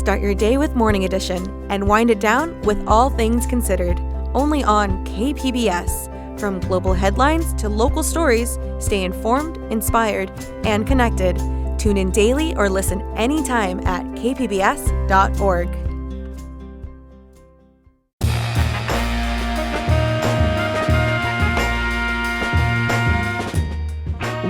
Start your day with Morning Edition and wind it down with All Things Considered, only on KPBS. From global headlines to local stories, stay informed, inspired, and connected. Tune in daily or listen anytime at kpbs.org.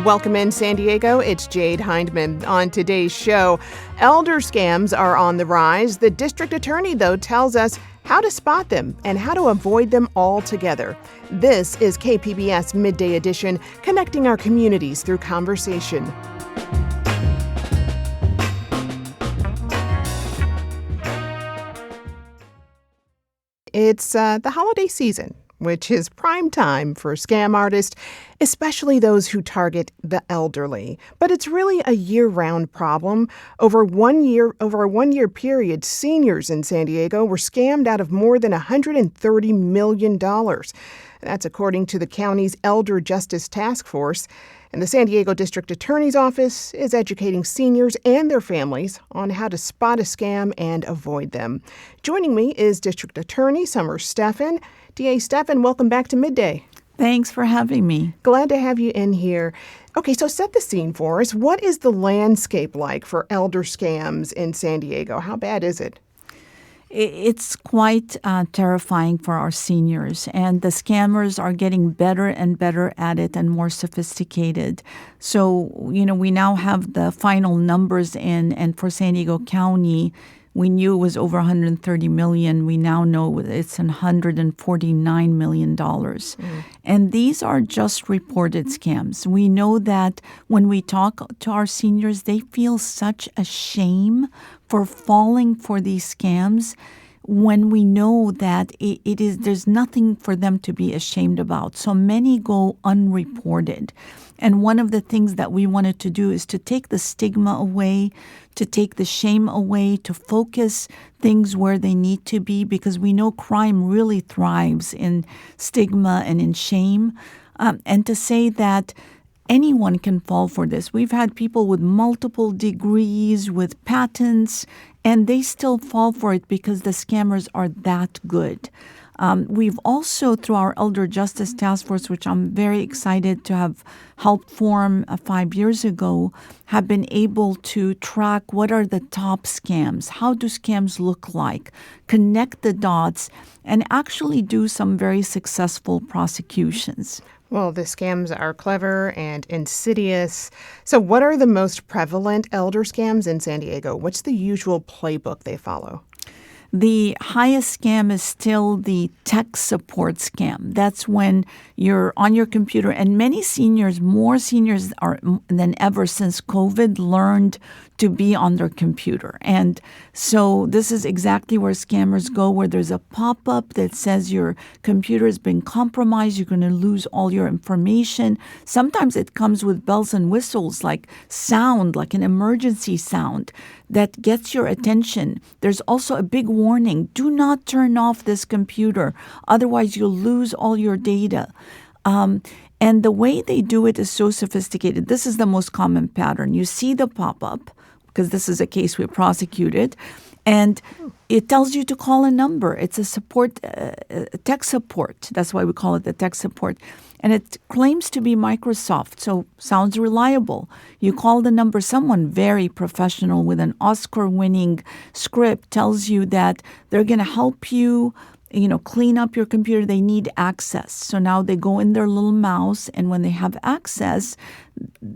Welcome in San Diego, it's Jade Hindman. On today's show, elder scams are on the rise. The district attorney, though, tells us how to spot them and how to avoid them altogether. This is KPBS Midday Edition, connecting our communities through conversation. It's the holiday season, which is prime time for scam artists, especially those who target the elderly. But it's really a year-round problem. Over a one-year period, seniors in San Diego were scammed out of more than $130 million. That's according to the county's Elder Justice Task Force. And the San Diego District Attorney's Office is educating seniors and their families on how to spot a scam and avoid them. Joining me is District Attorney Summer Stephan. DA Stephan, welcome back to Midday. Thanks for having me. Glad to have you in here. Okay, so set the scene for us. What is the landscape like for elder scams in San Diego? How bad is it? It's quite terrifying for our seniors, and the scammers are getting better and better at it and more sophisticated. So, we now have the final numbers in, and for San Diego County, we knew it was over $130 million. We now know it's $149 million. And these are just reported scams. We know that when we talk to our seniors, they feel such a shame for falling for these scams when we know that there's nothing for them to be ashamed about. So many go unreported. And one of the things that we wanted to do is to take the stigma away, to take the shame away, to focus things where they need to be, because we know crime really thrives in stigma and in shame. And to say that anyone can fall for this. We've had people with multiple degrees, with patents, and they still fall for it because the scammers are that good. We've also, through our Elder Justice Task Force, which I'm very excited to have helped form 5 years ago, have been able to track what are the top scams, how do scams look like, connect the dots, and actually do some very successful prosecutions. Well, the scams are clever and insidious. So what are the most prevalent elder scams in San Diego? What's the usual playbook they follow? The highest scam is still the tech support scam. That's when you're on your computer, and many seniors, more seniors than ever since COVID, learned to be on their computer. And so this is exactly where scammers go, where there's a pop-up that says your computer has been compromised, you're going to lose all your information. Sometimes it comes with bells and whistles, like sound, like an emergency sound that gets your attention. There's also a big warning: do not turn off this computer, otherwise you'll lose all your data. And the way they do it is so sophisticated. This is the most common pattern. You see the pop-up, because this is a case we prosecuted, and it tells you to call a number. It's a support, tech support. That's why we call it the tech support. And it claims to be Microsoft, so sounds reliable. You call the number, someone very professional with an Oscar-winning script tells you that they're going to help you clean up your computer. They need access. So now they go in their little mouse, and when they have access,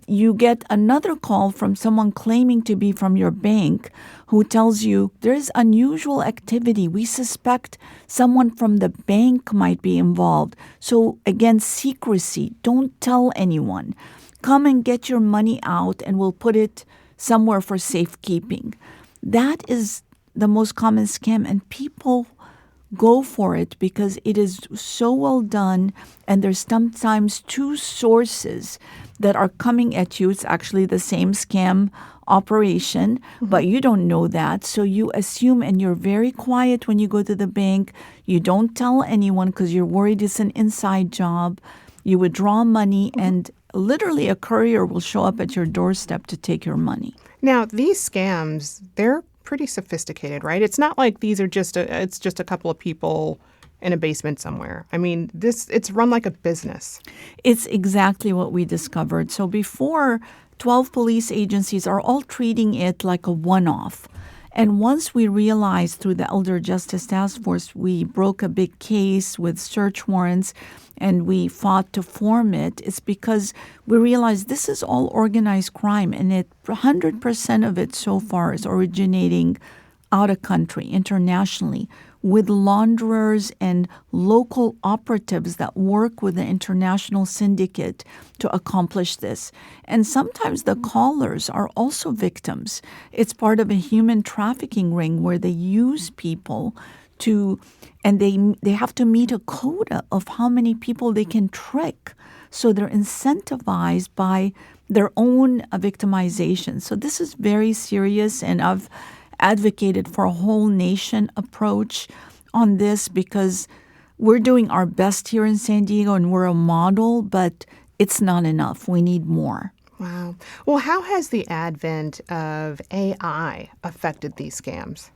you get another call from someone claiming to be from your bank who tells you there's unusual activity. We suspect someone from the bank might be involved. So again, secrecy. Don't tell anyone. Come and get your money out, and we'll put it somewhere for safekeeping. That is the most common scam, and people go for it because it is so well done, and there's sometimes two sources that are coming at you. It's actually the same scam operation, but you don't know that. So you assume, and you're very quiet when you go to the bank. You don't tell anyone because you're worried it's an inside job. You withdraw money, and literally a courier will show up at your doorstep to take your money. Now, these scams, they're pretty sophisticated, right? It's not like these are it's just a couple of people in a basement somewhere. I mean, it's run like a business. It's exactly what we discovered. So before, 12 police agencies are all treating it like a one-off. And once we realized through the Elder Justice Task Force, we broke a big case with search warrants and we fought to form it, it's because we realized this is all organized crime, and 100% of it so far is originating out of country, internationally, with launderers and local operatives that work with the international syndicate to accomplish this. And sometimes the callers are also victims. It's part of a human trafficking ring where they use people and they have to meet a quota of how many people they can trick. So they're incentivized by their own victimization. So this is very serious, and I've advocated for a whole nation approach on this because we're doing our best here in San Diego and we're a model, but it's not enough. We need more. Wow. Well, how has the advent of AI affected these scams?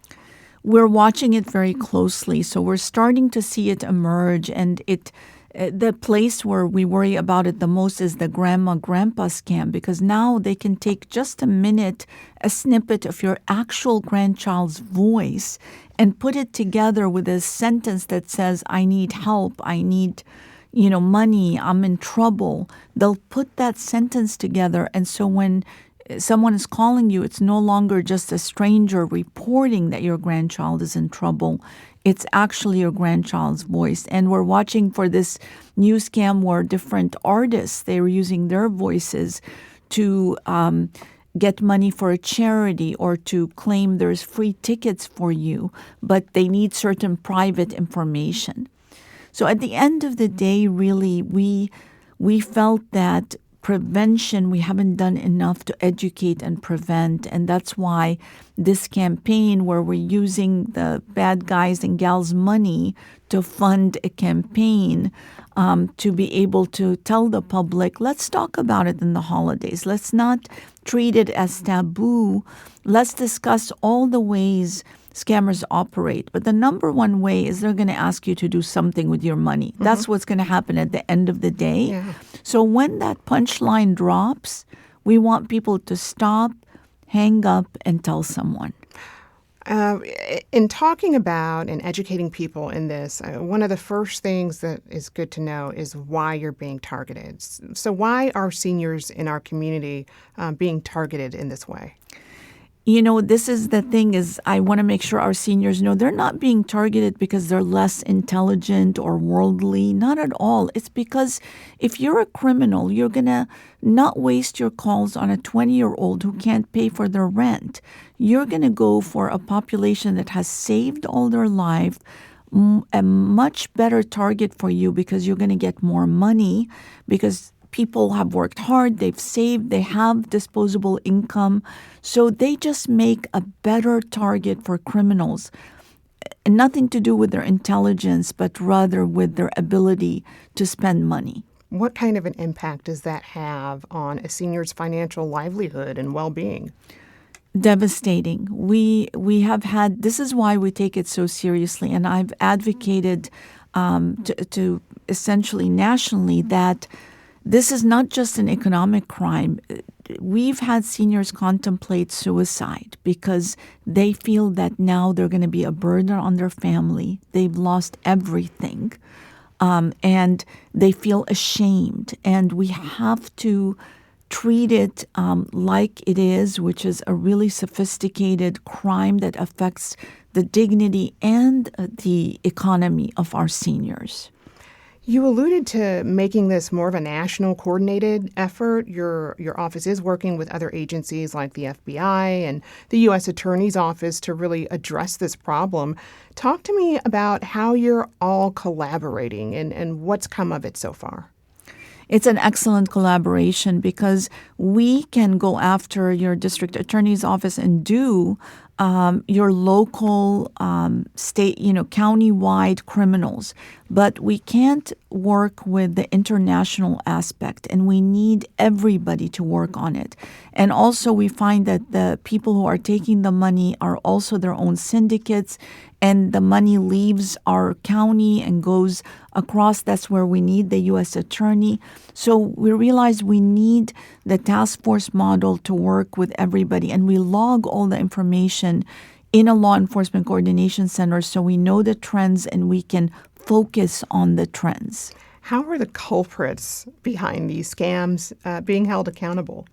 We're watching it very closely. So we're starting to see it emerge, and the place where we worry about it the most is the grandma-grandpa scam, because now they can take just a minute, a snippet of your actual grandchild's voice and put it together with a sentence that says, I need help, I need money, I'm in trouble. They'll put that sentence together, and so when someone is calling you, it's no longer just a stranger reporting that your grandchild is in trouble. It's actually your grandchild's voice. And we're watching for this new scam where different artists, they were using their voices to get money for a charity or to claim there's free tickets for you, but they need certain private information. So at the end of the day, really, we felt that prevention, we haven't done enough to educate and prevent. And that's why this campaign, where we're using the bad guys and gals' money to fund a campaign to be able to tell the public, let's talk about it in the holidays. Let's not treat it as taboo. Let's discuss all the ways scammers operate. But the number one way is they're going to ask you to do something with your money. Mm-hmm. That's what's going to happen at the end of the day. Yeah. So when that punchline drops, we want people to stop, hang up, and tell someone. In talking about and educating people in this, one of the first things that is good to know is why you're being targeted. So why are seniors in our community being targeted in this way? This is the thing is I want to make sure our seniors know they're not being targeted because they're less intelligent or worldly. Not at all. It's because if you're a criminal, you're going to not waste your calls on a 20-year-old who can't pay for their rent. You're going to go for a population that has saved all their life, a much better target for you because you're going to get more money because people have worked hard, they've saved, they have disposable income. So they just make a better target for criminals. Nothing to do with their intelligence, but rather with their ability to spend money. What kind of an impact does that have on a senior's financial livelihood and well-being? Devastating. We have had, this is why we take it so seriously, and I've advocated to essentially nationally that this is not just an economic crime. We've had seniors contemplate suicide because they feel that now they're going to be a burden on their family. They've lost everything, and they feel ashamed. And we have to treat it like it is, which is a really sophisticated crime that affects the dignity and the economy of our seniors. You alluded to making this more of a national coordinated effort. Your office is working with other agencies like the FBI and the U.S. Attorney's Office to really address this problem. Talk to me about how you're all collaborating and what's come of it so far. It's an excellent collaboration because we can go after your district attorney's office and do your local, state, county-wide criminals. But we can't work with the international aspect, and we need everybody to work on it. And also we find that the people who are taking the money are also their own syndicates, and the money leaves our county and goes across. That's where we need the U.S. attorney. So we realize we need the task force model to work with everybody, and we log all the information in a law enforcement coordination center so we know the trends and we can focus on the trends. How are the culprits behind these scams being held accountable?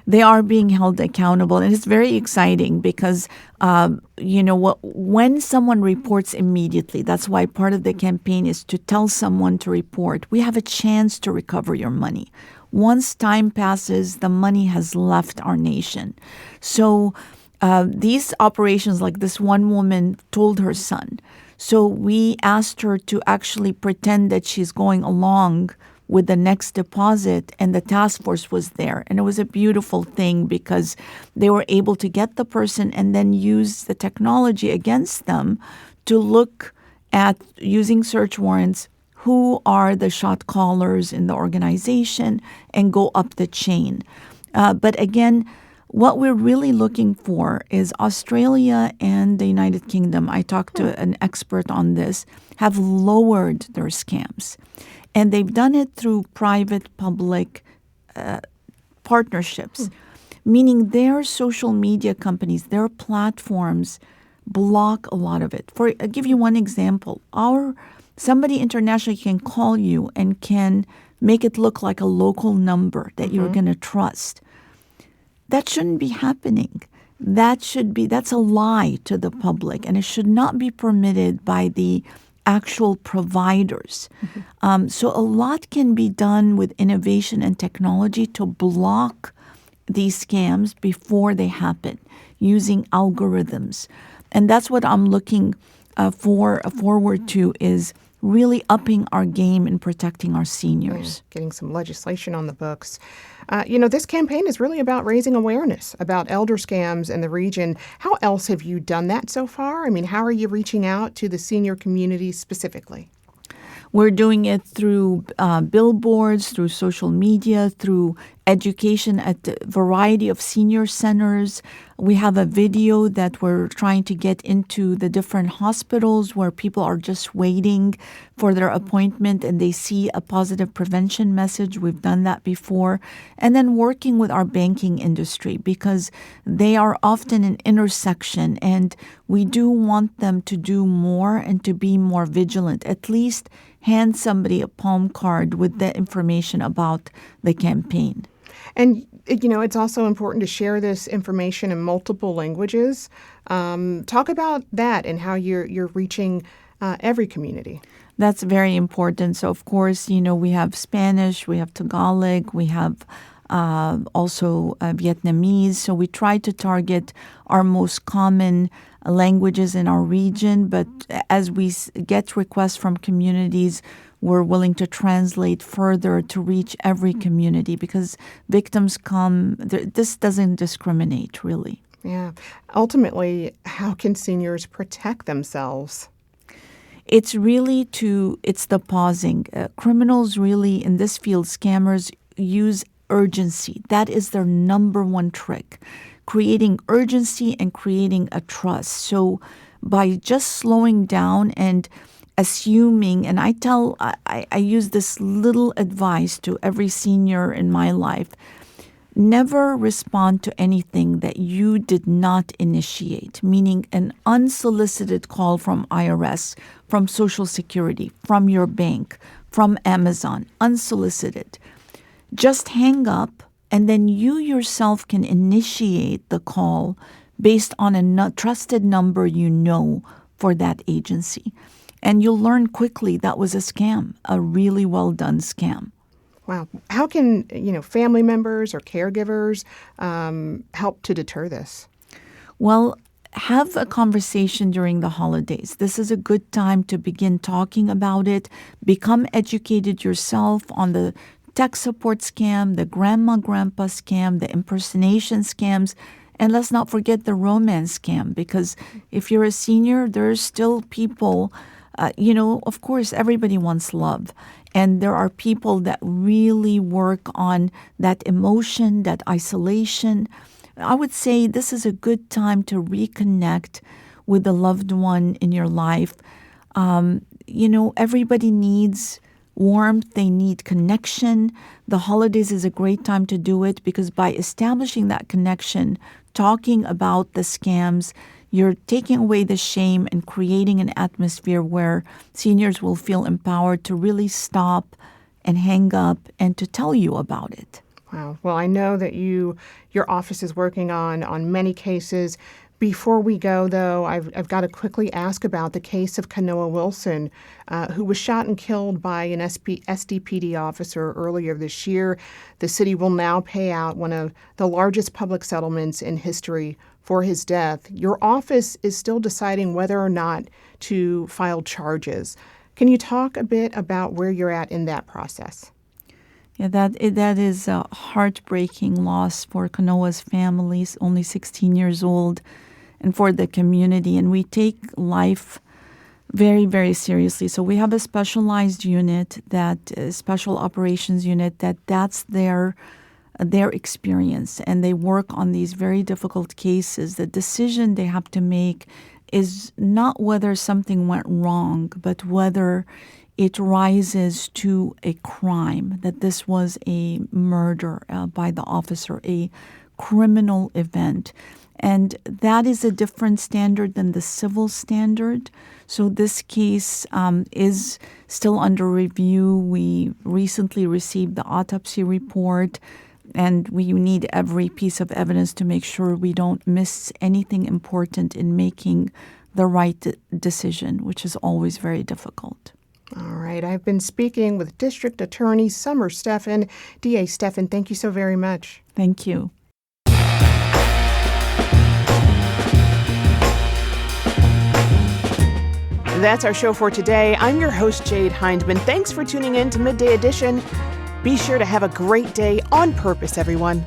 They are being held accountable, and it's very exciting because, when someone reports immediately, that's why part of the campaign is to tell someone to report. We have a chance to recover your money. Once time passes, the money has left our nation. So these operations, like this one woman told her son. So we asked her to actually pretend that she's going along with the next deposit, and the task force was there. And it was a beautiful thing because they were able to get the person and then use the technology against them to look at, using search warrants, who are the shot callers in the organization and go up the chain. But again, what we're really looking for is Australia and the United Kingdom, I talked to an expert on this, have lowered their scams. And they've done it through private-public partnerships, meaning their social media companies, their platforms block a lot of it. I'll give you one example. Somebody internationally can call you and can make it look like a local number that you're going to trust. That shouldn't be happening. That's a lie to the public, and it should not be permitted by the actual providers. So a lot can be done with innovation and technology to block these scams before they happen using algorithms. And that's what I'm looking forward to, is really upping our game in protecting our seniors. Getting some legislation on the books. This campaign is really about raising awareness about elder scams in the region. How else have you done that so far? I mean, how are you reaching out to the senior community specifically? We're doing it through billboards, through social media, through education at a variety of senior centers. We have a video that we're trying to get into the different hospitals where people are just waiting for their appointment and they see a positive prevention message. We've done that before. And then working with our banking industry, because they are often an intersection, and we do want them to do more and to be more vigilant. At least hand somebody a palm card with the information about the campaign. And, it's also important to share this information in multiple languages. Talk about that and how you're reaching every community. That's very important. So, of course, we have Spanish, we have Tagalog, we have also Vietnamese. So we try to target our most common languages in our region. But as we get requests from communities, we're willing to translate further to reach every community, because victims come. This doesn't discriminate, really. Yeah. Ultimately, how can seniors protect themselves? It's the pausing. Criminals really in this field, scammers, use urgency. That is their number one trick, creating urgency and creating a trust. So by just slowing down and assuming, and I use this little advice to every senior in my life: never respond to anything that you did not initiate, meaning an unsolicited call from IRS, from Social Security, from your bank, from Amazon, unsolicited. Just hang up, and then you yourself can initiate the call based on a trusted number for that agency. And you'll learn quickly that was a scam, a really well-done scam. Wow. How can, family members or caregivers help to deter this? Well, have a conversation during the holidays. This is a good time to begin talking about it. Become educated yourself on the tech support scam, the grandma-grandpa scam, the impersonation scams. And let's not forget the romance scam, because if you're a senior, there's still people Of course, everybody wants love. And there are people that really work on that emotion, that isolation. I would say this is a good time to reconnect with the loved one in your life. Everybody needs warmth. They need connection. The holidays is a great time to do it because by establishing that connection, talking about the scams, you're taking away the shame and creating an atmosphere where seniors will feel empowered to really stop and hang up and to tell you about it. Wow. Well, I know that your office is working on many cases. Before we go, though, I've got to quickly ask about the case of Kanoa Wilson, who was shot and killed by an SDPD officer earlier this year. The city will now pay out one of the largest public settlements in history for his death. Your office is still deciding whether or not to file charges. Can you talk a bit about where you're at in that process? Yeah, that is a heartbreaking loss for Kanoa's family. He's only 16 years old, and for the community. And we take life very, very seriously. So we have a specialized unit, special operations unit, that's their experience. And they work on these very difficult cases. The decision they have to make is not whether something went wrong, but whether it rises to a crime, that this was a murder by the officer, a criminal event. And that is a different standard than the civil standard. So this case is still under review. We recently received the autopsy report, and we need every piece of evidence to make sure we don't miss anything important in making the right decision, which is always very difficult. All right. I've been speaking with District Attorney Summer Stephan. DA Stephan, thank you so very much. Thank you. That's our show for today. I'm your host, Jade Hindman. Thanks for tuning in to Midday Edition. Be sure to have a great day on purpose, everyone.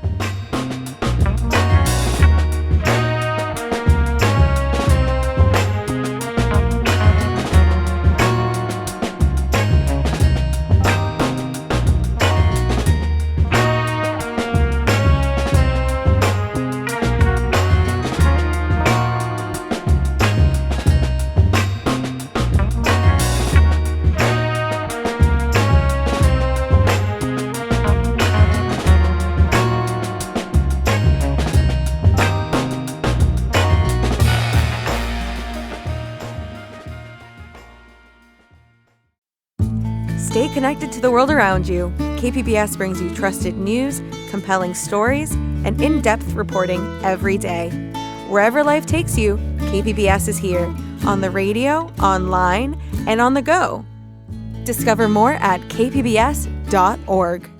Stay connected to the world around you. KPBS brings you trusted news, compelling stories, and in-depth reporting every day. Wherever life takes you, KPBS is here, on the radio, online, and on the go. Discover more at kpbs.org.